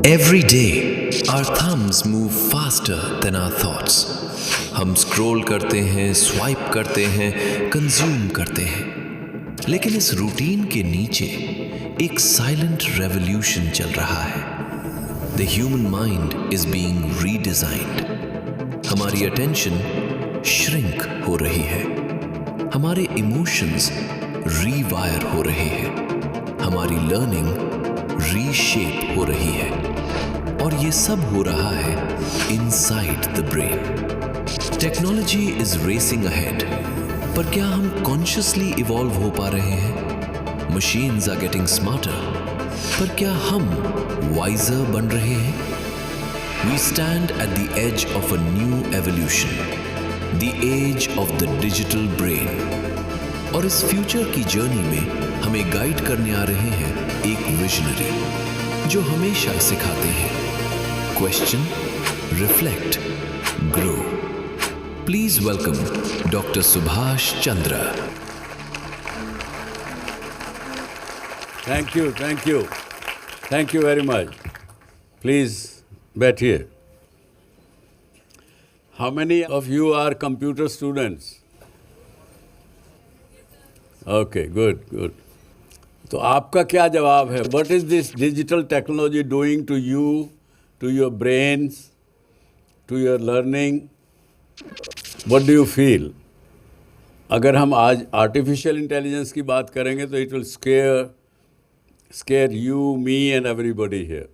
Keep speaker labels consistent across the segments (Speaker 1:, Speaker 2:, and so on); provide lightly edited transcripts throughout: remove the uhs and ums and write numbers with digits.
Speaker 1: Every day, our thumbs move faster than our thoughts. हम scroll करते हैं, swipe करते हैं, कंज्यूम करते हैं, लेकिन इस रूटीन के नीचे एक साइलेंट रेवोल्यूशन चल रहा है. The human mind is being redesigned. हमारी अटेंशन श्रिंक हो रही है, हमारे इमोशंस रीवायर हो रहे हैं, हमारी लर्निंग रीशेप हो रही है, और ये सब हो रहा है inside the brain. Technology is racing ahead, पर क्या हम कॉन्शियसली इवॉल्व हो पा रहे हैं? मशीन्स आर गेटिंग स्मार्टर, पर क्या हम वाइजर बन रहे हैं? We stand at the edge of a new evolution, the edge of the digital brain. और इस फ्यूचर की जर्नी में हमें गाइड करने आ रहे हैं एक विजनरी जो हमेशा सिखाते हैं question, reflect, grow. Please welcome doctor Subhash Chandra.
Speaker 2: Thank you, thank you, thank you very much. Please बैठिए. How many of you are computer students? Okay, good good. तो आपका क्या जवाब है? What is this digital technology doing to you, to your brains, to your learning? What do you feel? अगर हम आज artificial intelligence की बात करेंगे तो it will scare you, me and everybody here.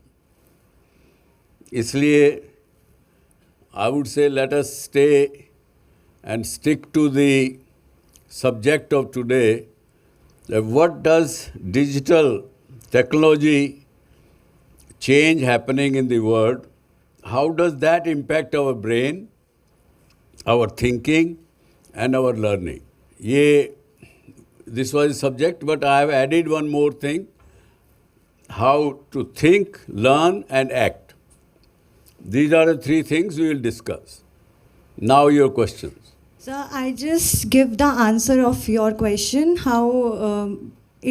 Speaker 2: इसलिए I would say let us stay and stick to the subject of today. What does digital technology change happening in the world? How does that impact our brain, our thinking and our learning? This was the subject, but I have added one more thing: how to think, learn and act. These are the three things we will discuss. Now your questions.
Speaker 3: So I just give the answer of your question, how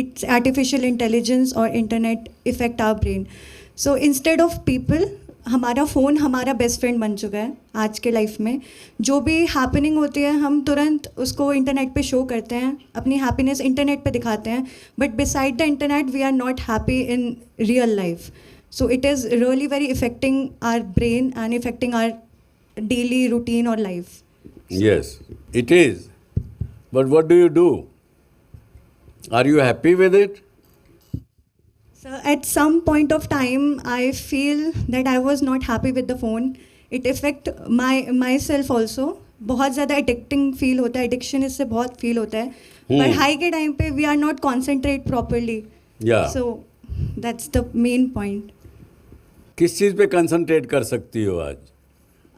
Speaker 3: it's artificial intelligence or internet affect our brain. So instead of people, हमारा phone हमारा best friend बन चुका है आज के life में. जो भी हैपनिंग होती है हम तुरंत उसको इंटरनेट पे शो करते हैं, अपनी हैप्पीनेस इंटरनेट पे दिखाते हैं, but beside the internet we are not happy in real life. So it is really very effecting our brain and effecting our daily routine और life.
Speaker 2: Yes, it is. But what do you do? Are you happy with it?
Speaker 3: So at some point of time, I feel that I was not happy with the phone. It affect myself also. बहुत ज़्यादा addicting feel होता है, addiction इससे बहुत feel होता है. पर high के time पे we are not concentrate properly.
Speaker 2: Yeah.
Speaker 3: So that's the main point.
Speaker 2: किस चीज़ पे कंसंट्रेट कर सकती हो आज?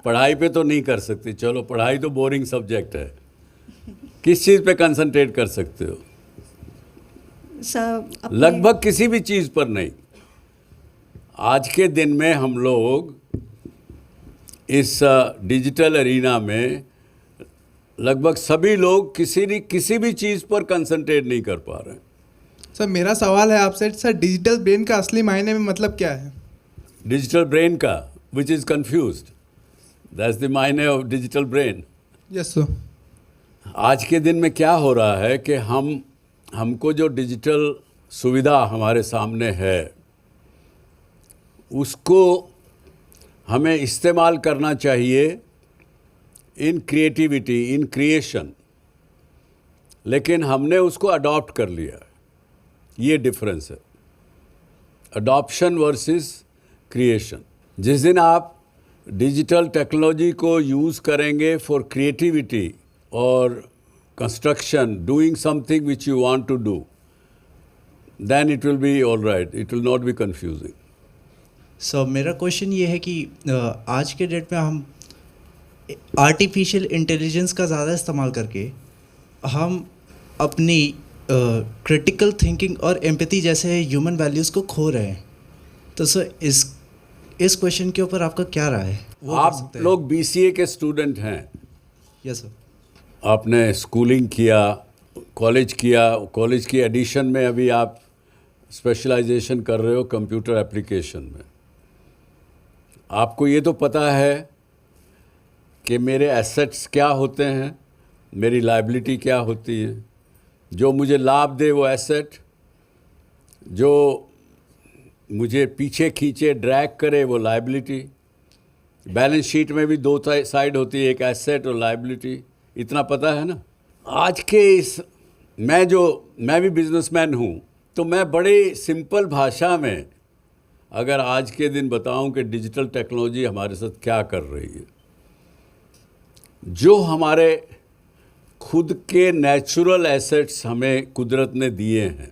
Speaker 2: पढ़ाई पे तो नहीं कर सकती, चलो पढ़ाई तो बोरिंग सब्जेक्ट है. किस चीज़ पे कंसंट्रेट कर सकते हो? लगभग किसी भी चीज़ पर नहीं. आज के दिन में हम लोग इस डिजिटल एरिना में लगभग सभी लोग किसी भी चीज़ पर कंसंट्रेट नहीं कर पा रहे हैं.
Speaker 4: सर मेरा सवाल है आपसे, सर डिजिटल ब्रेन का असली मायने में मतलब क्या है?
Speaker 2: डिजिटल ब्रेन का, which is confused. That's the मायने of digital brain.
Speaker 4: Yes sir.
Speaker 2: आज के दिन में क्या हो रहा है कि हमको जो डिजिटल सुविधा हमारे सामने है उसको हमें इस्तेमाल करना चाहिए इन क्रिएटिविटी, इन क्रिएशन, लेकिन हमने उसको अडॉप्ट कर लिया. ये डिफरेंस है, अडॉप्शन वर्सेस क्रिएशन. जिस दिन आप डिजिटल टेक्नोलॉजी को यूज़ करेंगे फॉर क्रिएटिविटी और construction, doing something which you want to do, then it will be all right, it will not be confusing.
Speaker 5: So मेरा क्वेश्चन ये है कि आज के डेट में हम आर्टिफिशियल इंटेलिजेंस का ज़्यादा इस्तेमाल करके हम अपनी क्रिटिकल थिंकिंग और एम्पैथी जैसे ह्यूमन वैल्यूज़ को खो रहे हैं. तो सर इस क्वेश्चन के ऊपर आपका क्या राय है?
Speaker 2: आप लोग BCA के स्टूडेंट हैं.
Speaker 5: Yes sir.
Speaker 2: आपने स्कूलिंग किया, कॉलेज किया, कॉलेज की एडिशन में अभी आप स्पेशलाइजेशन कर रहे हो कंप्यूटर एप्लीकेशन में. आपको ये तो पता है कि मेरे एसेट्स क्या होते हैं, मेरी लायबिलिटी क्या होती है। जो मुझे लाभ दे वो एसेट, जो मुझे पीछे खींचे ड्रैग करे वो लायबिलिटी। बैलेंस शीट में भी दो साइड होती है, एक एसेट और लायबिलिटी, इतना पता है ना। आज के इस मैं भी बिजनेसमैन हूँ, तो मैं बड़े सिंपल भाषा में अगर आज के दिन बताऊं कि डिजिटल टेक्नोलॉजी हमारे साथ क्या कर रही है। जो हमारे खुद के नेचुरल एसेट्स हमें कुदरत ने दिए हैं,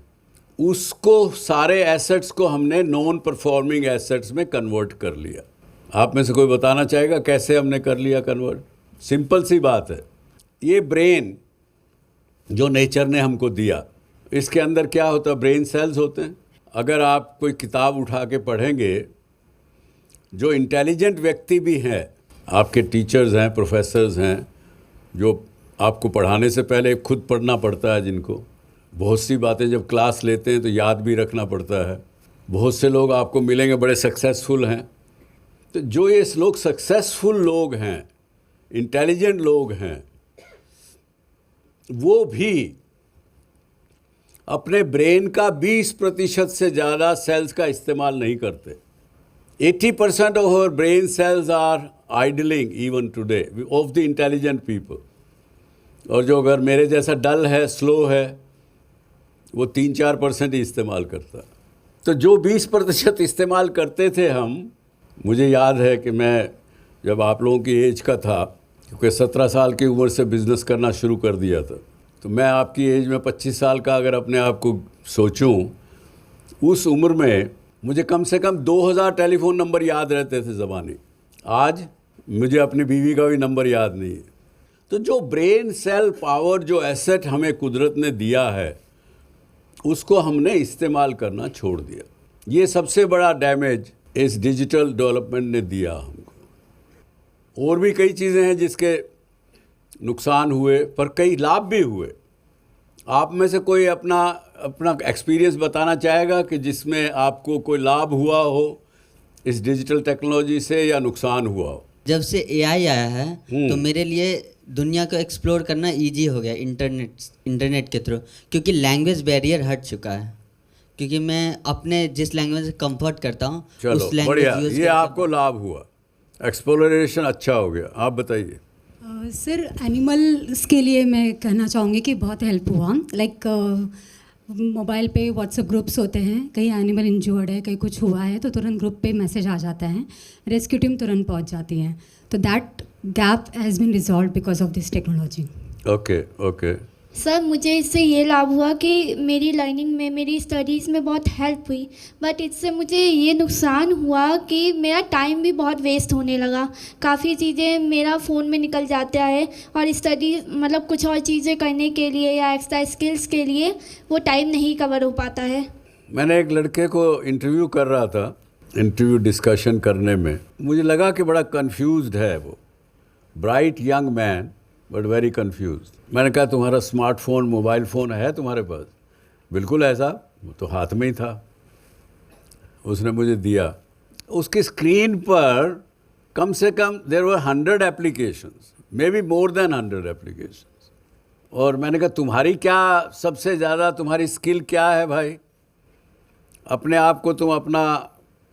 Speaker 2: उसको सारे एसेट्स को हमने नॉन परफॉर्मिंग एसेट्स में कन्वर्ट कर लिया। आप में से कोई बताना चाहेगा कैसे हमने कर लिया कन्वर्ट? सिंपल सी बात है। ये ब्रेन जो नेचर ने हमको दिया, इसके अंदर क्या होता है? ब्रेन सेल्स होते हैं। अगर आप कोई किताब उठा के पढ़ेंगे, जो इंटेलिजेंट व्यक्ति भी हैं, आपके टीचर्स हैं, प्रोफेसर्स हैं, जो आपको पढ़ाने से पहले खुद पढ़ना पड़ता है, जिनको बहुत सी बातें जब क्लास लेते हैं तो याद भी रखना पड़ता है। बहुत से लोग आपको मिलेंगे बड़े सक्सेसफुल हैं। तो जो ये लोग सक्सेसफुल लोग हैं, इंटेलिजेंट लोग हैं, वो भी अपने ब्रेन का 20% से ज़्यादा सेल्स का इस्तेमाल नहीं करते। 80% of our brain cells are idling even today of the intelligent people. और जो अगर मेरे जैसा डल है, स्लो है, वो 3-4% ही इस्तेमाल करता। तो जो 20% इस्तेमाल करते थे हम, मुझे याद है कि मैं जब आप लोगों की एज का था, क्योंकि 17 साल की उम्र से बिज़नेस करना शुरू कर दिया था, तो मैं आपकी एज में 25 साल का अगर अपने आप को सोचूं, उस उम्र में मुझे कम से कम 2000 टेलीफोन नंबर याद रहते थे ज़बानी। आज मुझे अपनी बीवी का भी नंबर याद नहीं है। तो जो ब्रेन सेल पावर, जो एसेट हमें कुदरत ने दिया है, उसको हमने इस्तेमाल करना छोड़ दिया। ये सबसे बड़ा डैमेज इस डिजिटल डेवलपमेंट ने दिया हमको। और भी कई चीज़ें हैं जिसके नुकसान हुए, पर कई लाभ भी हुए। आप में से कोई अपना एक्सपीरियंस बताना चाहेगा कि जिसमें आपको कोई लाभ हुआ हो इस डिजिटल टेक्नोलॉजी से, या नुकसान हुआ हो?
Speaker 6: जब से एआई आया है तो मेरे लिए दुनिया को एक्सप्लोर करना इजी हो गया इंटरनेट के थ्रू, क्योंकि लैंग्वेज बैरियर हट चुका है। क्योंकि मैं अपने जिस लैंग्वेज से कंफर्ट करता हूँ उस लैंग्वेज
Speaker 2: बढ़िया, ये आपको लाभ हुआ, एक्सप्लोरेशन अच्छा हो गया। आप बताइए।
Speaker 7: सर, एनिमल्स के लिए मैं कहना चाहूँगी कि बहुत हेल्प हुआ। लाइक मोबाइल पे व्हाट्सएप ग्रुप्स होते हैं, कहीं एनिमल इंजर्ड है, कहीं कुछ हुआ है, तो तुरंत ग्रुप पे मैसेज आ जाता है, रेस्क्यू टीम तुरंत पहुंच जाती है। तो that gap has been resolve because of this technology.
Speaker 2: Okay.
Speaker 8: Sir, मुझे इससे ये लाभ हुआ कि मेरी लर्निंग में, मेरी स्टडीज़ में बहुत हेल्प हुई, बट इससे मुझे ये नुकसान हुआ कि मेरा टाइम भी बहुत वेस्ट होने लगा। काफ़ी चीज़ें मेरा फ़ोन में निकल जाता है, और स्टडी मतलब कुछ और चीज़ें करने के लिए या एक्स्ट्रा स्किल्स के लिए वो टाइम नहीं कवर हो पाता है।
Speaker 2: मैंने एक लड़के को इंटरव्यू कर रहा था, इंटरव्यू डिस्कशन करने में मुझे लगा कि बड़ा कंफ्यूज्ड है वो, bright young man but very confused. मैंने कहा, तुम्हारा स्मार्टफोन, मोबाइल फ़ोन है तुम्हारे पास? बिल्कुल ऐसा, वो तो हाथ में ही था। उसने मुझे दिया। उसकी स्क्रीन पर कम से कम there were 100 applications, may be more than 100 applications. और मैंने कहा, तुम्हारी क्या सबसे ज़्यादा तुम्हारी स्किल क्या है भाई? अपने आप को तुम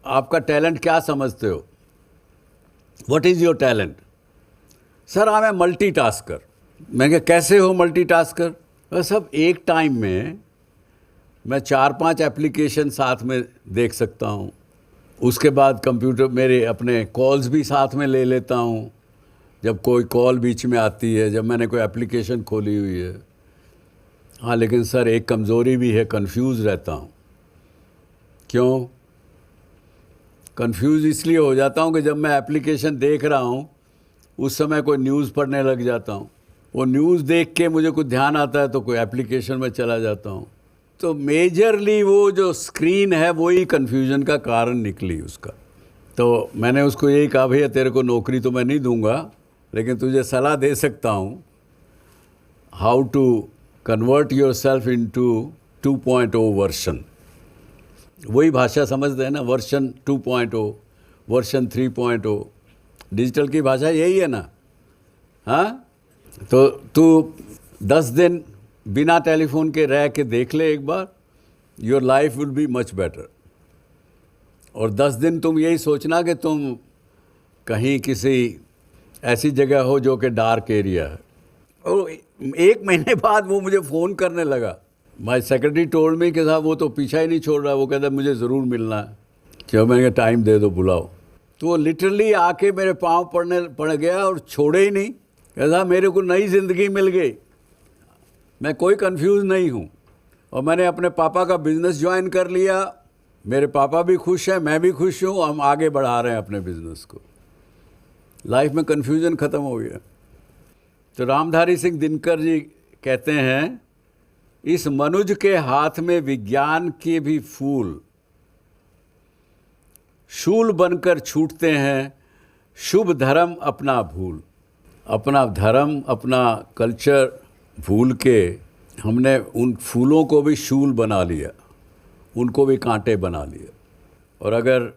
Speaker 2: आपका टैलेंट क्या समझते हो? What is your talent? Sir, I am multitasker. मैं कहा, कैसे हो मल्टीटास्कर? बस सब एक टाइम में मैं 4-5 एप्लीकेशन साथ में देख सकता हूँ। उसके बाद कंप्यूटर मेरे अपने कॉल्स भी साथ में ले लेता हूँ, जब कोई कॉल बीच में आती है, जब मैंने कोई एप्लीकेशन खोली हुई है। हाँ, लेकिन सर एक कमज़ोरी भी है, कंफ्यूज रहता हूँ। क्यों कंफ्यूज? इसलिए हो जाता हूँ कि जब मैं एप्लीकेशन देख रहा हूँ उस समय कोई न्यूज़ पढ़ने लग जाता हूँ। वो न्यूज़ देख के मुझे कुछ ध्यान आता है तो कोई एप्लीकेशन में चला जाता हूँ। तो मेजरली वो जो स्क्रीन है वही कन्फ्यूजन का कारण निकली उसका। तो मैंने उसको यही कहा, भैया तेरे को नौकरी तो मैं नहीं दूंगा, लेकिन तुझे सलाह दे सकता हूँ how to convert yourself into 2.0 version. वही भाषा समझते हैं ना, वर्जन 2.0। वर्जन 3.0। डिजिटल की भाषा यही है ना। हाँ, तो तू 10 दिन बिना टेलीफोन के रह के देख ले एक बार, your life will be much better. और 10 दिन तुम यही सोचना कि तुम कहीं किसी ऐसी जगह हो जो कि डार्क एरिया है। और 1 महीने बाद वो मुझे फ़ोन करने लगा। माय सेक्रेटरी टोल्ड मी कि साहब वो तो पीछा ही नहीं छोड़ रहा, वो कहता मुझे ज़रूर मिलना है। क्यों? मैंने कहा टाइम दे दो, बुलाओ। तो वो लिटरली आके मेरे पाँव पड़ गया और छोड़े ही नहीं। कहता मेरे को नई ज़िंदगी मिल गई, मैं कोई कंफ्यूज नहीं हूँ। और मैंने अपने पापा का बिज़नेस ज्वाइन कर लिया, मेरे पापा भी खुश हैं, मैं भी खुश हूँ, हम आगे बढ़ा रहे हैं अपने बिज़नेस को। लाइफ में कन्फ्यूज़न ख़त्म हो गया। तो रामधारी सिंह दिनकर जी कहते हैं, इस मनुज के हाथ में विज्ञान के भी फूल शूल बनकर छूटते हैं, शुभ धर्म अपना भूल। अपना धर्म, अपना कल्चर भूल के हमने उन फूलों को भी शूल बना लिया, उनको भी कांटे बना लिया। और अगर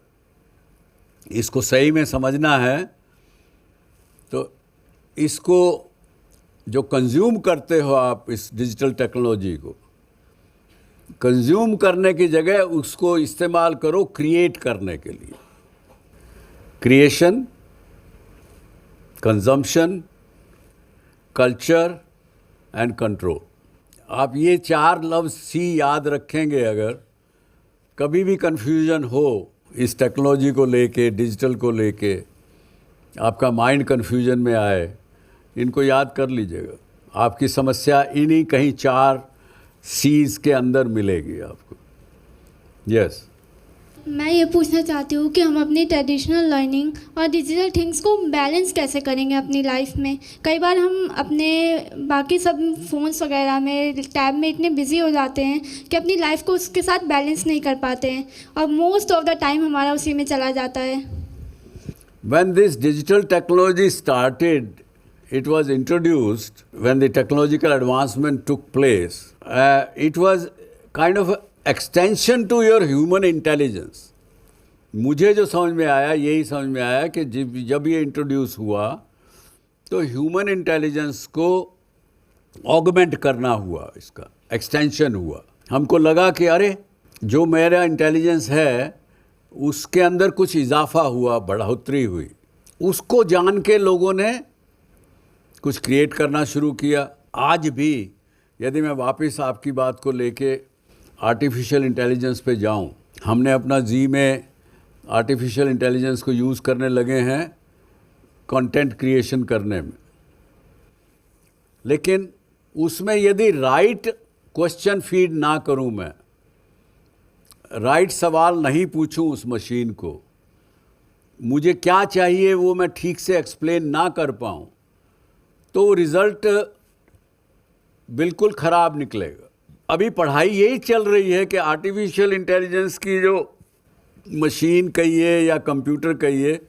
Speaker 2: इसको सही में समझना है तो इसको जो कंज्यूम करते हो आप, इस डिजिटल टेक्नोलॉजी को कंज्यूम करने की जगह उसको इस्तेमाल करो क्रिएट करने के लिए। Creation, consumption, culture and control. आप ये 4 लफ्ज़ सी याद रखेंगे। अगर कभी भी कन्फ्यूजन हो इस टेक्नोलॉजी को लेके, डिजिटल को लेके, आपका माइंड कन्फ्यूजन में आए, इनको याद कर लीजिएगा। आपकी समस्या इन्हीं कहीं 4 सीज़ के अंदर मिलेगी आपको। यस।
Speaker 8: मैं ये पूछना चाहती हूँ कि हम अपनी ट्रेडिशनल लर्निंग और डिजिटल थिंग्स को बैलेंस कैसे करेंगे अपनी लाइफ में। कई बार हम अपने बाकी सब फ़ोन्स वगैरह में, टैब में इतने बिजी हो जाते हैं कि अपनी लाइफ को उसके साथ बैलेंस नहीं कर पाते हैं और मोस्ट ऑफ द टाइम हमारा उसी में चला जाता है।
Speaker 2: When this digital technology started, it was introduced when the technological advancement took place. It was kind of an extension to your human intelligence. मुझे जो समझ में आया, यही समझ में आया कि जब ये इंट्रोड्यूस हुआ तो ह्यूमन इंटेलिजेंस को ऑगमेंट करना हुआ, इसका एक्सटेंशन हुआ। हमको लगा कि अरे जो मेरा इंटेलिजेंस है उसके अंदर कुछ इजाफा हुआ, बढ़ोतरी हुई। उसको जान के लोगों ने कुछ क्रिएट करना शुरू किया। आज भी यदि मैं वापस आपकी बात को लेके आर्टिफिशियल इंटेलिजेंस पे जाऊं, हमने अपना जी में आर्टिफिशियल इंटेलिजेंस को यूज़ करने लगे हैं कंटेंट क्रिएशन करने में। लेकिन उसमें यदि राइट क्वेश्चन फीड ना करूं, मैं राइट सवाल नहीं पूछूं उस मशीन को, मुझे क्या चाहिए वो मैं ठीक से एक्सप्लेन ना कर पाऊं, तो रिज़ल्ट बिल्कुल ख़राब निकलेगा। अभी पढ़ाई यही चल रही है कि आर्टिफिशियल इंटेलिजेंस की जो मशीन कहिए या कंप्यूटर कहिए,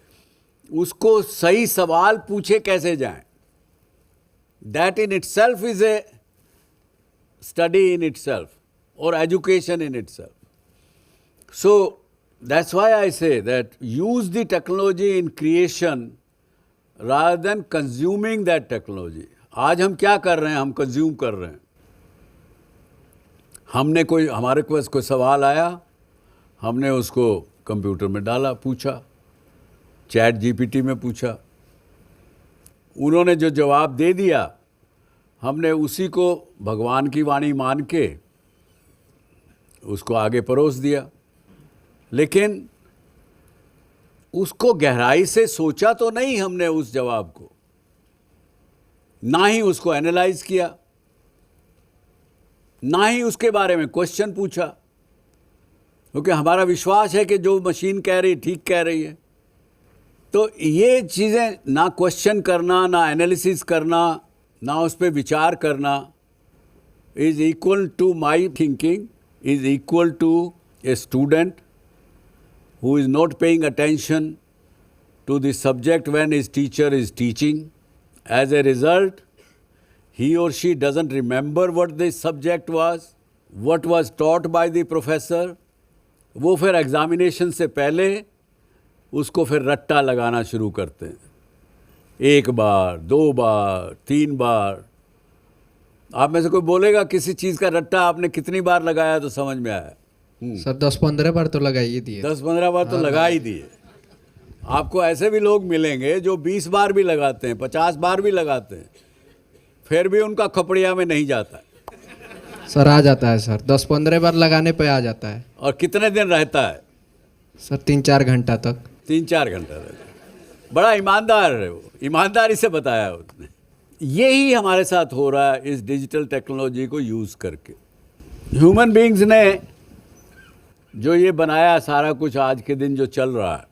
Speaker 2: उसको सही सवाल पूछे कैसे जाएं। That in itself is a study in itself और education in itself. So that's why I say that use the technology in creation rather than consuming that technology. आज हम क्या कर रहे हैं? हम कंज्यूम कर रहे हैं। हमारे पास कोई सवाल आया, हमने उसको कंप्यूटर में डाला, पूछा, चैट जीपीटी में पूछा, उन्होंने जो जवाब दे दिया, हमने उसी को भगवान की वाणी मान के उसको आगे परोस दिया। लेकिन उसको गहराई से सोचा तो नहीं हमने उस जवाब को, ना ही उसको एनालाइज किया, ना ही उसके बारे में क्वेश्चन पूछा, क्योंकि हमारा विश्वास है कि जो मशीन कह रही ठीक कह रही है। तो ये चीज़ें ना क्वेश्चन करना, ना एनालिसिस करना, ना उस पर विचार करना is equal to my thinking, is equal to a student who is not paying attention to the subject when his teacher is teaching. As a result, he or she doesn't remember what the subject was, what was taught by the professor. वो फिर examination से पहले उसको फिर रट्टा लगाना शुरू करते हैं, 1 बार 2 बार 3 बार। आप में से कोई बोलेगा किसी चीज़ का रट्टा आपने कितनी बार लगाया तो समझ में आया?
Speaker 9: सर 10-15 बार तो लगा ही दिए।
Speaker 2: 10-15 बार तो लगा ही दिए। आपको ऐसे भी लोग मिलेंगे जो 20 बार भी लगाते हैं, 50 बार भी लगाते हैं, फिर भी उनका खपड़िया में नहीं जाता है।
Speaker 9: सर आ जाता है सर, 10-15 बार लगाने पे आ जाता है।
Speaker 2: और कितने दिन रहता है?
Speaker 9: सर 3-4 घंटा तक।
Speaker 2: 3-4 घंटा रहता है। बड़ा ईमानदार है वो, ईमानदारी से बताया उसने। यही हमारे साथ हो रहा है इस डिजिटल टेक्नोलॉजी को यूज़ करके। ह्यूमन बीइंग्स ने जो ये बनाया सारा कुछ आज के दिन जो चल रहा है,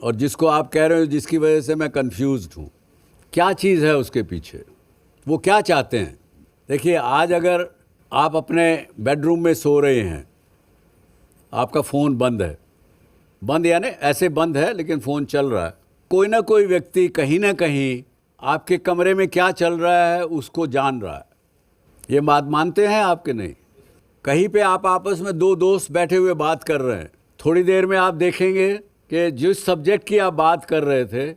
Speaker 2: और जिसको आप कह रहे हो जिसकी वजह से मैं कंफ्यूज्ड हूँ, क्या चीज़ है उसके पीछे, वो क्या चाहते हैं? देखिए, आज अगर आप अपने बेडरूम में सो रहे हैं, आपका फ़ोन बंद है, बंद यानी ऐसे बंद है लेकिन फ़ोन चल रहा है, कोई ना कोई व्यक्ति कहीं ना कहीं आपके कमरे में क्या चल रहा है उसको जान रहा है। ये बात मानते हैं आपके? नहीं। कहीं पे आप आपस में 2 दोस्त बैठे हुए बात कर रहे हैं, थोड़ी देर में आप देखेंगे कि जिस सब्जेक्ट की आप बात कर रहे थे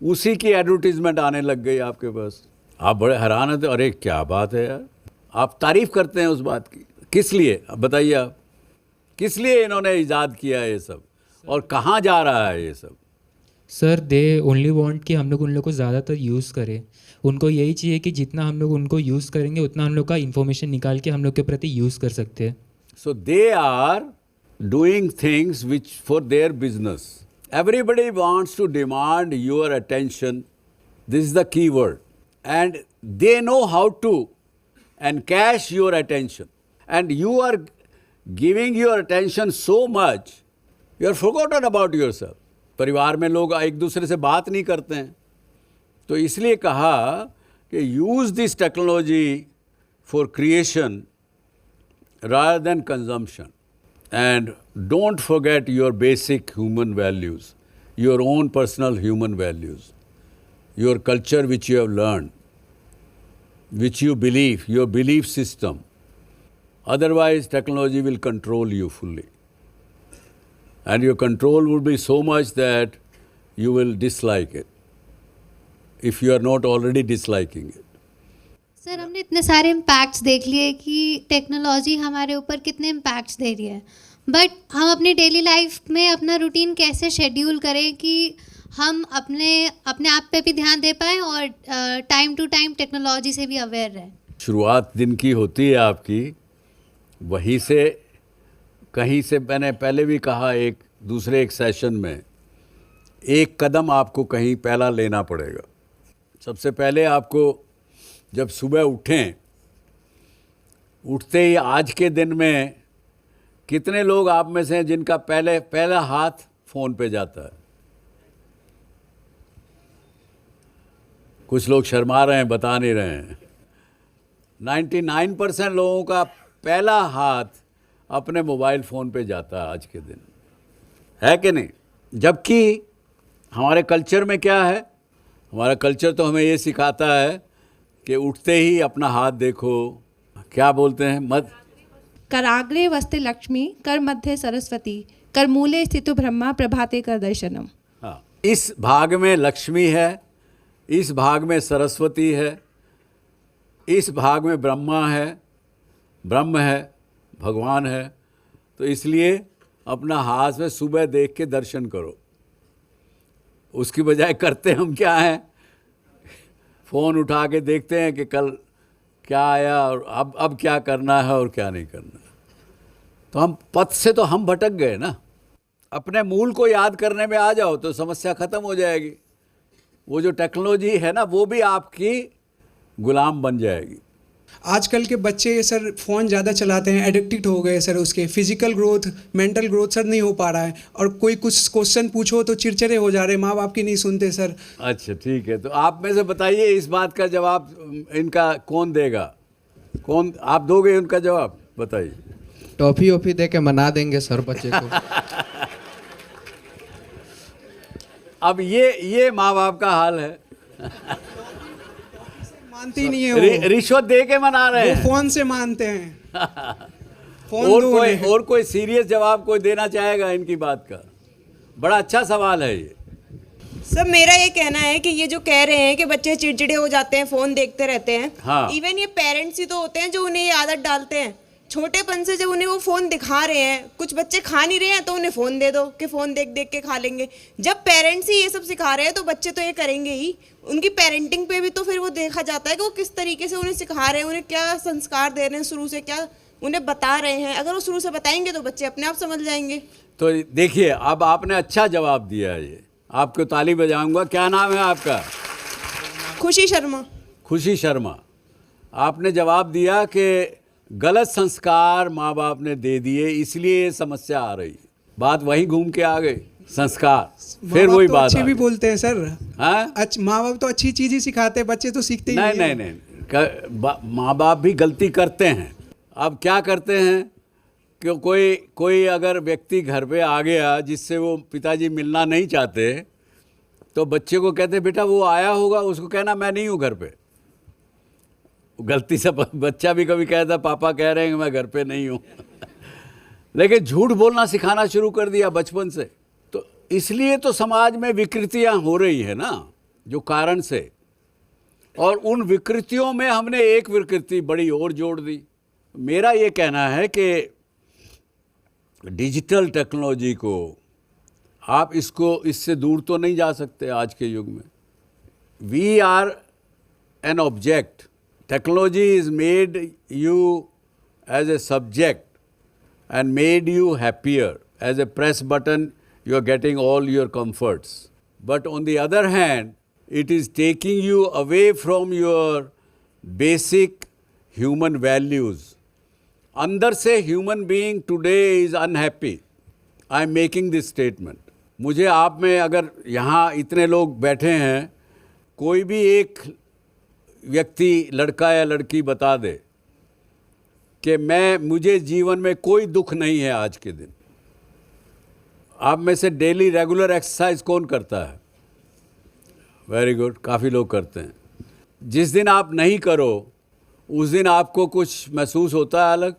Speaker 2: उसी की एडवर्टीजमेंट आने लग गई आपके पास। आप बड़े हैरान होते, अरे क्या बात है यार, आप तारीफ़ करते हैं उस बात की। किस लिए? अब बताइए आप, किस लिए इन्होंने ईजाद किया ये सब और कहाँ जा रहा है ये सब?
Speaker 10: सर दे ओनली वांट कि हम लोग उन लोग को ज़्यादातर यूज़ करें। उनको यही चाहिए कि जितना हम लोग उनको यूज़ करेंगे उतना हम लोग का इन्फॉर्मेशन निकाल के हम लोग के प्रति यूज़ कर सकते हैं।
Speaker 2: So they are doing things which for their business. Everybody wants to demand your attention, this is the key word, and they know how to encash your attention, and you are giving your attention so much you are forgotten about yourself. परिवार में लोग एक दूसरे से बात नहीं करते हैं, तो इसलिए कहा कि use this technology for creation rather than consumption, and don't forget your basic human values, your own personal human values, your culture which you have learned, which you believe, your belief system. Otherwise technology will control you fully, and your control would be so much that you will dislike it if you are not already disliking it.
Speaker 11: Sir, हमने इतने सारे impacts देख लिए कि technology हमारे ऊपर कितने impacts दे रही है, बट हम अपनी डेली लाइफ में अपना रूटीन कैसे शेड्यूल करें कि हम अपने आप पे भी ध्यान दे पाएँ और टाइम टू टाइम टेक्नोलॉजी से भी अवेयर रहें।
Speaker 2: शुरुआत दिन की होती है आपकी, वहीं से कहीं से, मैंने पहले भी कहा एक सेशन में, एक कदम आपको कहीं पहला लेना पड़ेगा। सबसे पहले आपको जब सुबह उठें, उठते ही आज के दिन में कितने लोग आप में से हैं जिनका पहला हाथ फ़ोन पे जाता है? कुछ लोग शर्मा रहे हैं, बता नहीं रहे हैं। 99% लोगों का पहला हाथ अपने मोबाइल फ़ोन पे जाता है आज के दिन, है कि नहीं? जबकि हमारे कल्चर में क्या है? हमारा कल्चर तो हमें ये सिखाता है कि उठते ही अपना हाथ देखो, क्या बोलते हैं, मत
Speaker 12: कराग्रे वस्ते लक्ष्मी, कर मध्य सरस्वती, कर मूले स्थितो ब्रह्मा, प्रभाते कर दर्शनम।
Speaker 2: हाँ, इस भाग में लक्ष्मी है, इस भाग में सरस्वती है, इस भाग में ब्रह्मा है, ब्रह्म है, भगवान है। तो इसलिए अपना हाथ में सुबह देख के दर्शन करो। उसकी बजाय करते हम क्या हैं? फ़ोन उठा के देखते हैं कि कल क्या आया और अब क्या करना है और क्या नहीं करना। तो हम पथ से तो हम भटक गए ना। अपने मूल को याद करने में आ जाओ तो समस्या ख़त्म हो जाएगी। वो जो टेक्नोलॉजी है ना, वो भी आपकी गुलाम बन जाएगी।
Speaker 13: आजकल के बच्चे सर फ़ोन ज़्यादा चलाते हैं, एडिक्टेड हो गए सर। उसके physical growth, mental growth sir नहीं हो पा रहा है, और कोई कुछ क्वेश्चन पूछो तो चिड़चिड़े हो जा रहे हैं, माँ बाप की नहीं सुनते सर।
Speaker 2: अच्छा ठीक है, तो आप में से बताइए इस बात का जवाब इनका कौन देगा? कौन आप दोगे उनका जवाब? बताइए।
Speaker 9: टॉफ़ी वॉफ़ी दे के मना देंगे सर बच्चे को।
Speaker 2: अब ये माँ बाप का हाल है।
Speaker 13: मानते ही नहीं है वो।
Speaker 2: रिश्वत दे के मना रहे हैं,
Speaker 13: फ़ोन से मानते हैं।
Speaker 2: और कोई सीरियस जवाब कोई देना चाहेगा इनकी बात का? बड़ा अच्छा सवाल है ये।
Speaker 14: सर मेरा ये कहना है कि ये जो कह रहे हैं कि बच्चे चिड़चिड़े हो जाते हैं, फ़ोन देखते रहते हैं,
Speaker 2: हाँ।
Speaker 14: इवन ये पेरेंट्स ही तो होते हैं जो उन्हें ये आदत डालते हैं। छोटेपन से जब उन्हें वो फ़ोन दिखा रहे हैं, कुछ बच्चे खा नहीं रहे हैं तो उन्हें फ़ोन दे दो कि फ़ोन देख देख के खा लेंगे। जब पेरेंट्स ही ये सब सिखा रहे हैं तो बच्चे तो ये करेंगे ही। उनकी पेरेंटिंग पे भी तो फिर वो देखा जाता है कि वो किस तरीके से उन्हें सिखा रहे हैं, उन्हें क्या संस्कार दे रहे हैं, शुरू से क्या उन्हें बता रहे हैं। अगर वो शुरू से बताएंगे तो बच्चे अपने आप समझ जाएंगे।
Speaker 2: तो देखिए, अब आपने अच्छा जवाब दिया है, ये आपको ताली बजाऊंगा। क्या नाम है आपका?
Speaker 14: खुशी शर्मा।
Speaker 2: खुशी शर्मा, आपने जवाब दिया कि गलत संस्कार माँ बाप ने दे दिए, इसलिए ये समस्या आ रही है। बात वहीं घूम के आ गई, संस्कार। फिर वही बात
Speaker 13: अच्छे भी बोलते हैं सर।
Speaker 2: हाँ,
Speaker 13: माँ बाप तो अच्छी चीज़ ही सिखाते हैं, बच्चे तो सीखते ही
Speaker 2: नहीं। माँ बाप भी गलती करते हैं। अब क्या करते हैं कि कोई अगर व्यक्ति घर पे आ गया जिससे वो पिताजी मिलना नहीं चाहते, तो बच्चे को कहते बेटा वो आया होगा, उसको कहना मैं नहीं हूँ घर पे। गलती से बच्चा भी कभी कहता पापा कह रहे हैं कि मैं घर पे नहीं हूँ लेकिन झूठ बोलना सिखाना शुरू कर दिया बचपन से। तो इसलिए तो समाज में विकृतियाँ हो रही है ना, जो कारण से। और उन विकृतियों में हमने एक विकृति बड़ी और जोड़ दी। मेरा ये कहना है कि डिजिटल टेक्नोलॉजी को आप इससे दूर तो नहीं जा सकते आज के युग में। We are an object. Technology is made you as a subject and made you happier. As a press button, you are getting all your comforts. But on the other hand, it is taking you away from your basic human values. अंदर से human being today is unhappy. I am making this statement. मुझे आप में अगर यहाँ इतने लोग बैठे हैं, कोई भी एक व्यक्ति, लड़का या लड़की बता दे कि मुझे जीवन में कोई दुख नहीं है आज के दिन। आप में से डेली रेगुलर एक्सरसाइज कौन करता है? वेरी गुड, काफ़ी लोग करते हैं। जिस दिन आप नहीं करो उस दिन आपको कुछ महसूस होता है अलग?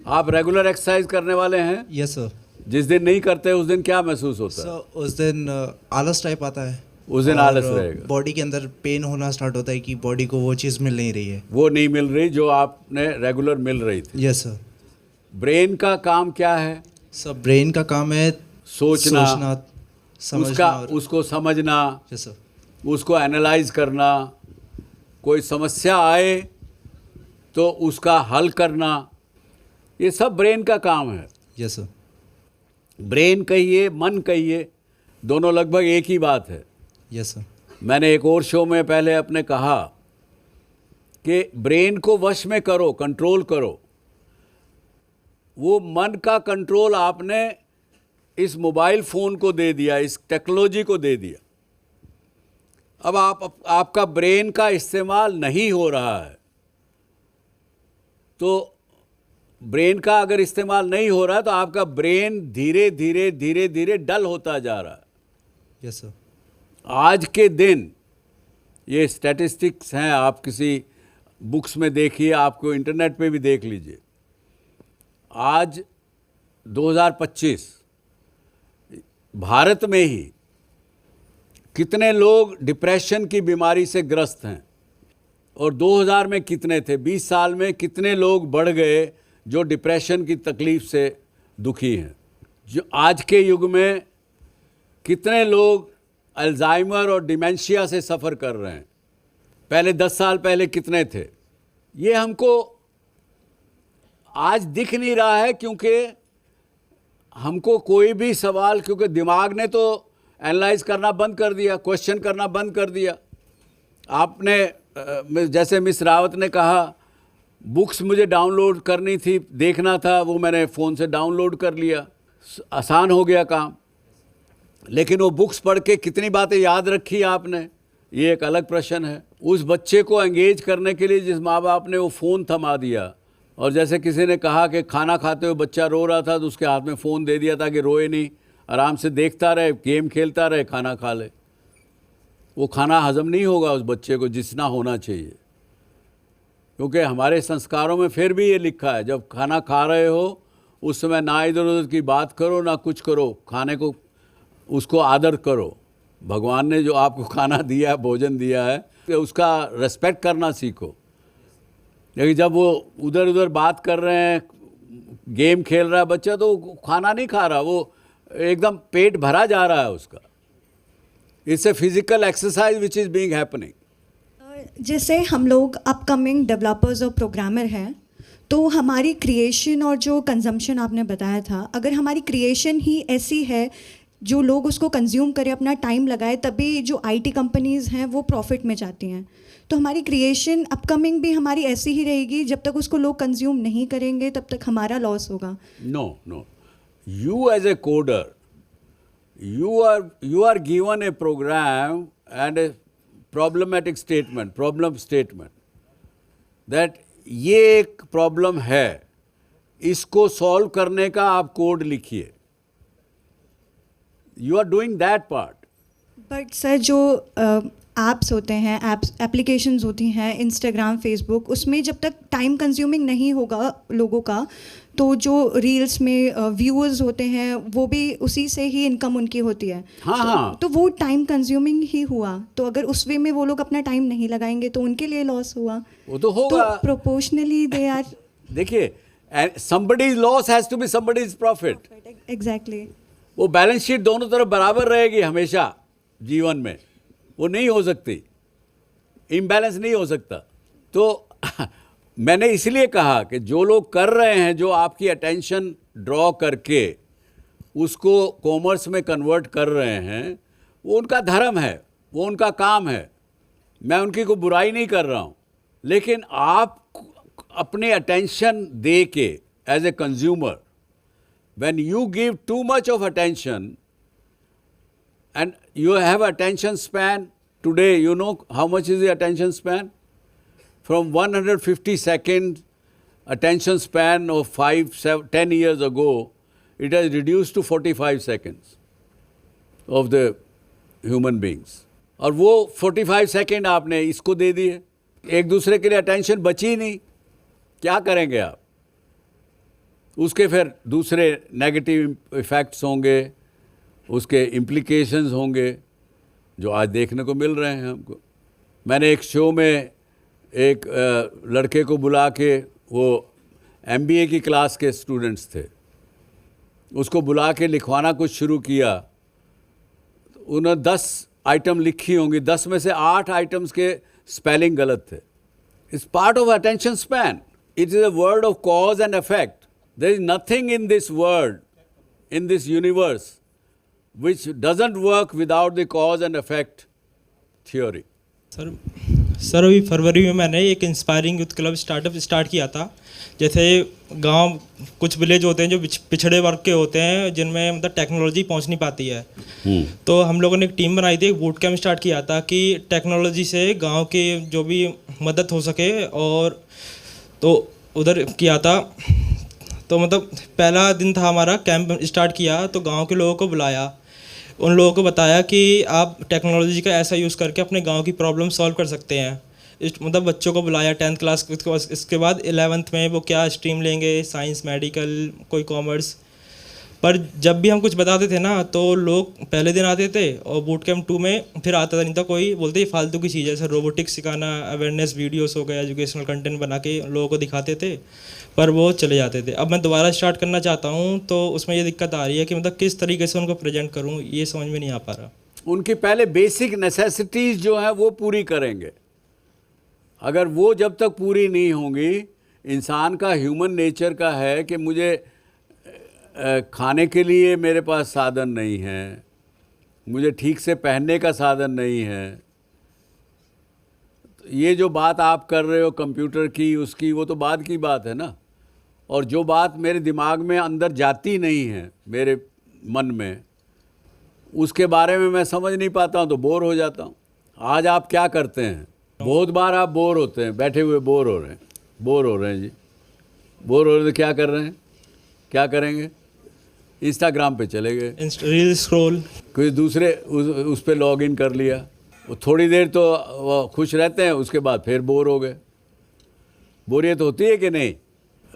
Speaker 2: आप रेगुलर एक्सरसाइज करने वाले हैं?
Speaker 5: Yes sir.
Speaker 2: जिस दिन नहीं करते उस दिन क्या महसूस होता है?
Speaker 5: उस दिन आलस टाइप आता है।
Speaker 2: उस दिन आलस रहेगा।
Speaker 5: बॉडी के अंदर पेन होना स्टार्ट होता है कि बॉडी को वो चीज़ मिल नहीं रही है,
Speaker 2: वो नहीं मिल रही जो आपने रेगुलर मिल रही थी।
Speaker 5: Yes sir.
Speaker 2: ब्रेन का काम क्या है?
Speaker 5: सर ब्रेन का काम है
Speaker 2: सोचना
Speaker 5: समझना,
Speaker 2: उसको समझना,
Speaker 5: यस सर,
Speaker 2: उसको एनालाइज करना, कोई समस्या आए तो उसका हल करना, ये सब ब्रेन का काम है।
Speaker 5: Yes sir.
Speaker 2: ब्रेन कहिए, मन कहिए, दोनों लगभग एक ही बात है।
Speaker 5: Yes sir.
Speaker 2: मैंने एक और शो में पहले अपने कहा कि ब्रेन को वश में करो, कंट्रोल करो। वो मन का कंट्रोल आपने इस मोबाइल फ़ोन को दे दिया, इस टेक्नोलॉजी को दे दिया। अब आपका ब्रेन का इस्तेमाल नहीं हो रहा है, तो ब्रेन का अगर इस्तेमाल नहीं हो रहा है तो आपका ब्रेन धीरे धीरे डल होता जा रहा है।
Speaker 5: Yes sir.
Speaker 2: आज के दिन ये स्टैटिस्टिक्स हैं, आप किसी बुक्स में देखिए, आपको इंटरनेट पे भी देख लीजिए। आज 2025 भारत में ही कितने लोग डिप्रेशन की बीमारी से ग्रस्त हैं और 2000 में कितने थे? 20 साल में कितने लोग बढ़ गए जो डिप्रेशन की तकलीफ़ से दुखी हैं? जो आज के युग में कितने लोग अल्जाइमर और डिमेंशिया से सफ़र कर रहे हैं? पहले 10 साल पहले कितने थे? ये हमको आज दिख नहीं रहा है क्योंकि हमको कोई भी सवाल, क्योंकि दिमाग ने तो एनालाइज करना बंद कर दिया, क्वेश्चन करना बंद कर दिया। आपने जैसे मिस रावत ने कहा, बुक्स मुझे डाउनलोड करनी थी, देखना था, वो मैंने फ़ोन से डाउनलोड कर लिया, आसान हो गया काम। लेकिन वो बुक्स पढ़ के कितनी बातें याद रखी आपने, ये एक अलग प्रश्न है। उस बच्चे को एंगेज करने के लिए जिस माँ बाप ने वो फ़ोन थमा दिया, और जैसे किसी ने कहा कि खाना खाते हुए बच्चा रो रहा था तो उसके हाथ में फ़ोन दे दिया ताकि रोए नहीं, आराम से देखता रहे, गेम खेलता रहे, खाना खा ले। वो खाना हजम नहीं होगा उस बच्चे को जितना होना चाहिए, क्योंकि हमारे संस्कारों में फिर भी ये लिखा है जब खाना खा रहे हो उस समय ना इधर उधर की बात करो ना कुछ करो, खाने को उसको आदर करो। भगवान ने जो आपको खाना दिया है, भोजन दिया है, तो उसका रेस्पेक्ट करना सीखो। लेकिन जब वो उधर उधर बात कर रहे हैं, गेम खेल रहा है बच्चा, तो खाना नहीं खा रहा, वो एकदम पेट भरा जा रहा है उसका। It's a physical exercise which is being happening.
Speaker 3: जैसे हम लोग अपकमिंग डेवलपर्स और प्रोग्रामर हैं, तो हमारी क्रिएशन और जो कंजम्पशन आपने बताया था, अगर हमारी क्रिएशन ही ऐसी है जो लोग उसको कंज्यूम करें, अपना टाइम लगाए, तभी जो आईटी कंपनीज़ हैं वो प्रॉफिट में जाती हैं। तो हमारी क्रिएशन अपकमिंग भी हमारी ऐसी ही रहेगी, जब तक उसको लोग कंज्यूम नहीं करेंगे तब तक हमारा लॉस होगा।
Speaker 2: No, you as a coder, you are given a program and a problem statement that ये एक प्रॉब्लम है, इसको सॉल्व करने का आप कोड लिखिए। You are doing that part.
Speaker 3: But sir, जो ऐप्स होते हैं, एप्लीकेशंस होती हैं, इंस्टाग्राम, फेसबुक, उसमें जब तक टाइम कंज्यूमिंग नहीं होगा लोगों का, तो जो रील्स में व्यूअर्स होते हैं वो भी उसी से ही इनकम उनकी होती है।
Speaker 2: हाँ।
Speaker 3: तो वो टाइम कंज्यूमिंग ही हुआ। तो अगर उस वे में वो लोग अपना टाइम नहीं लगाएंगे तो उनके लिए लॉस हुआ।
Speaker 2: वो तो होगा।
Speaker 3: तो प्रोपोर्शनली दे आर,
Speaker 2: देखिए, somebody's loss has to be somebody's profit।
Speaker 3: Exactly.
Speaker 2: वो बैलेंस शीट दोनों तरफ बराबर रहेगी हमेशा जीवन में, वो नहीं हो सकती, इम्बैलेंस नहीं हो सकता। तो मैंने इसलिए कहा कि जो लोग कर रहे हैं, जो आपकी अटेंशन ड्रॉ करके उसको कॉमर्स में कन्वर्ट कर रहे हैं, वो उनका धर्म है, वो उनका काम है, मैं उनकी कोई बुराई नहीं कर रहा हूँ। लेकिन आप अपने अटेंशन दे के as a consumer, when you give too much of attention and you have attention span today, you know how much is the attention span? From 150 second attention span of 5, 7, 10 years ago, it has reduced to 45 seconds of the human beings. और वो 45 second आपने इसको दे दिए, एक दूसरे के लिए attention बची नहीं, क्या करेंगे आप? उसके फिर दूसरे नेगेटिव इफ़ेक्ट्स होंगे, उसके इम्प्लीकेशंस होंगे जो आज देखने को मिल रहे हैं हमको। मैंने एक शो में एक लड़के को बुला के, वो MBA की क्लास के स्टूडेंट्स थे, उसको बुला के लिखवाना कुछ शुरू किया। उन्होंने 10 आइटम लिखी होंगी, 10 में से 8 आइटम्स के स्पेलिंग गलत थे। It's part of attention span. It is a word of cause and effect. There is nothing in this world, in this universe, which doesn't work without the cause and effect theory.
Speaker 15: Sir अभी फरवरी में मैंने एक inspiring youth club start किया था। जैसे गांव, कुछ village होते हैं जो पिछड़े वर्ग के होते हैं, जिनमें मतलब टेक्नोलॉजी पहुंच नहीं पाती है। तो हम लोगों ने एक टीम बनाई थी, एक बूट कैंप स्टार्ट किया था कि टेक्नोलॉजी से गाँव की जो भी मदद हो सके, और तो उधर किया था। तो मतलब पहला दिन था हमारा, कैंप स्टार्ट किया तो गांव के लोगों को बुलाया, उन लोगों को बताया कि आप टेक्नोलॉजी का ऐसा यूज़ करके अपने गांव की प्रॉब्लम सॉल्व कर सकते हैं। मतलब बच्चों को बुलाया 10th क्लास, इसके बाद 11th में वो क्या स्ट्रीम लेंगे, साइंस, मेडिकल, कोई कॉमर्स। पर जब भी हम कुछ बताते थे ना, तो लोग पहले दिन आते थे और बूट कैंप 2 में फिर आता नहीं था कोई, बोलते ये फालतू की चीज़ है। जैसे रोबोटिक्स सिखाना, अवेयरनेस वीडियोस हो गया, एजुकेशनल कंटेंट बना के लोगों को दिखाते थे, पर वो चले जाते थे। अब मैं दोबारा स्टार्ट करना चाहता हूँ, तो उसमें ये दिक्कत आ रही है कि मतलब किस तरीके से उनको प्रेजेंट करूँ, ये समझ में नहीं आ पा रहा।
Speaker 2: उनकी पहले बेसिक नेसेसिटीज़ जो है वो पूरी करेंगे। अगर वो जब तक पूरी नहीं होंगी, इंसान का ह्यूमन नेचर का है कि मुझे खाने के लिए मेरे पास साधन नहीं है, मुझे ठीक से पहनने का साधन नहीं है। ये जो बात आप कर रहे हो कंप्यूटर की, उसकी, वो तो बाद की बात है ना। और जो बात मेरे दिमाग में अंदर जाती नहीं है, मेरे मन में, उसके बारे में मैं समझ नहीं पाता हूँ, तो बोर हो जाता हूँ। आज आप क्या करते हैं? बहुत बार आप बोर होते हैं, बैठे हुए बोर हो रहे हैं जी, बोर हो रहे हैं तो क्या कर रहे हैं, क्या करेंगे? इंस्टाग्राम पे चले गए,
Speaker 15: रील स्क्रॉल,
Speaker 2: कोई दूसरे उस पर लॉग इन कर लिया। वो थोड़ी देर तो वो खुश रहते हैं, उसके बाद फिर बोर हो गए। बोरियत होती है कि नहीं?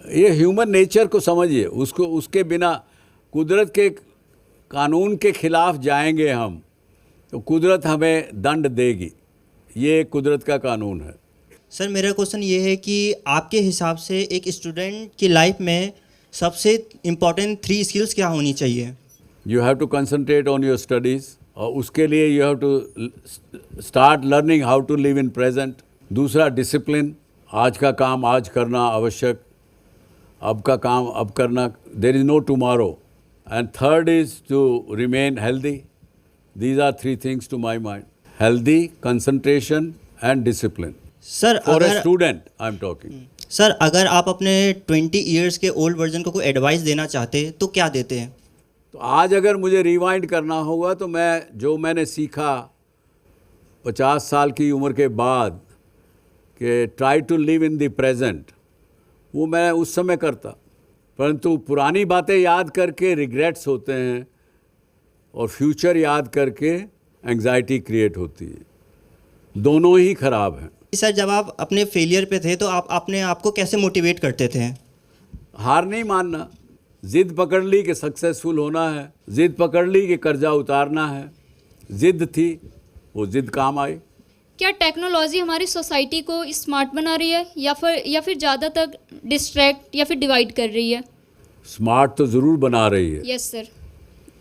Speaker 2: ये ह्यूमन नेचर को समझिए, उसको उसके बिना कुदरत के कानून के खिलाफ जाएंगे हम तो कुदरत हमें दंड देगी, ये कुदरत का कानून है।
Speaker 16: सर मेरा क्वेश्चन ये है कि आपके हिसाब से एक स्टूडेंट की लाइफ में सबसे इम्पोर्टेंट 3 स्किल्स क्या होनी चाहिए?
Speaker 2: You have to concentrate on your studies, और उसके लिए you have to start learning how to live in present. दूसरा डिसिप्लिन, आज का काम आज करना आवश्यक, अब का काम अब करना, there is no tomorrow. And third is to remain healthy. These are 3 things to my mind, healthy, concentration and discipline.
Speaker 16: Sir
Speaker 2: for a
Speaker 16: अगर
Speaker 2: student I am talking.
Speaker 16: Sir अगर आप अपने 20 इयर्स के ओल्ड वर्जन को कोई advice देना चाहते तो क्या देते हैं?
Speaker 2: तो आज अगर मुझे रिवाइंड करना होगा तो मैं जो मैंने सीखा 50 साल की उम्र के बाद कि try to live in the present, वो मैं उस समय करता। परंतु पुरानी बातें याद करके रिग्रेट्स होते हैं और फ्यूचर याद करके एंग्जाइटी क्रिएट होती है, दोनों ही खराब हैं।
Speaker 16: सर जब आप अपने फेलियर पे थे तो आप अपने आप को कैसे मोटिवेट करते थे?
Speaker 2: हार नहीं मानना, जिद पकड़ ली कि सक्सेसफुल होना है, जिद पकड़ ली कि कर्जा उतारना है, जिद थी, वो जिद काम आई।
Speaker 17: क्या टेक्नोलॉजी हमारी सोसाइटी को स्मार्ट बना रही है या फिर ज़्यादातर डिस्ट्रैक्ट या फिर डिवाइड कर रही है?
Speaker 2: स्मार्ट तो ज़रूर बना रही है,
Speaker 17: यस सर।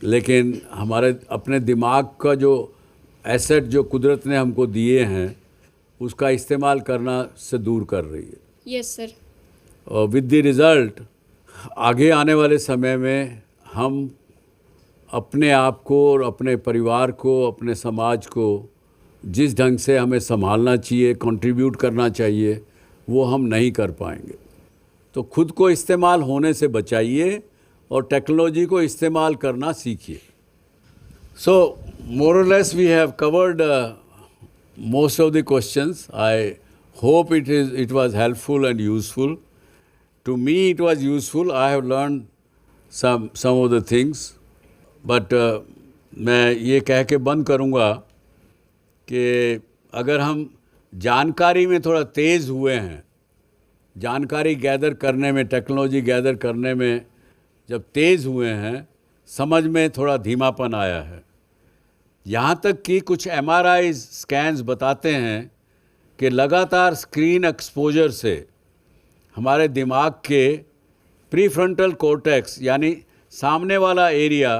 Speaker 2: लेकिन हमारे अपने दिमाग का जो एसेट जो कुदरत ने हमको दिए हैं उसका इस्तेमाल करना से दूर कर रही है।
Speaker 17: Yes sir.
Speaker 2: और विद द रिज़ल्ट आगे आने वाले समय में हम अपने आप को और अपने परिवार को, अपने समाज को जिस ढंग से हमें संभालना चाहिए, कंट्रीब्यूट करना चाहिए, वो हम नहीं कर पाएंगे। तो खुद को इस्तेमाल होने से बचाइए और टेक्नोलॉजी को इस्तेमाल करना सीखिए। So more or less we have covered most of the questions. I hope it was helpful and useful. To me it was useful. I have learned some of the things. But मैं ये कह के बंद करूँगा कि अगर हम जानकारी में थोड़ा तेज़ हुए हैं, जानकारी गैदर करने में, टेक्नोलॉजी गैदर करने में जब तेज़ हुए हैं, समझ में थोड़ा धीमापन आया है। यहाँ तक कि कुछ MRI स्कैन्स बताते हैं कि लगातार स्क्रीन एक्सपोजर से हमारे दिमाग के प्रीफ्रंटल कॉर्टेक्स यानी सामने वाला एरिया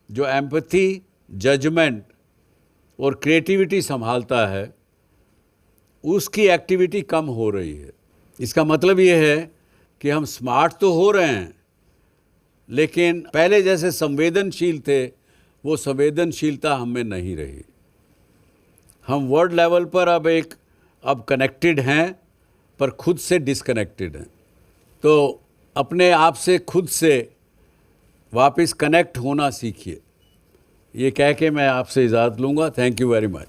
Speaker 2: जो एम्पैथी, जजमेंट और क्रिएटिविटी संभालता है, उसकी एक्टिविटी कम हो रही है। इसका मतलब ये है कि हम स्मार्ट तो हो रहे हैं, लेकिन पहले जैसे संवेदनशील थे वो संवेदनशीलता हमें नहीं रही। हम वर्ल्ड लेवल पर अब कनेक्टेड हैं पर खुद से डिसकनेक्टेड हैं। तो अपने आप से खुद से वापस कनेक्ट होना सीखिए। ये कह के मैं आपसे इजाज़त लूँगा। Thank you very much.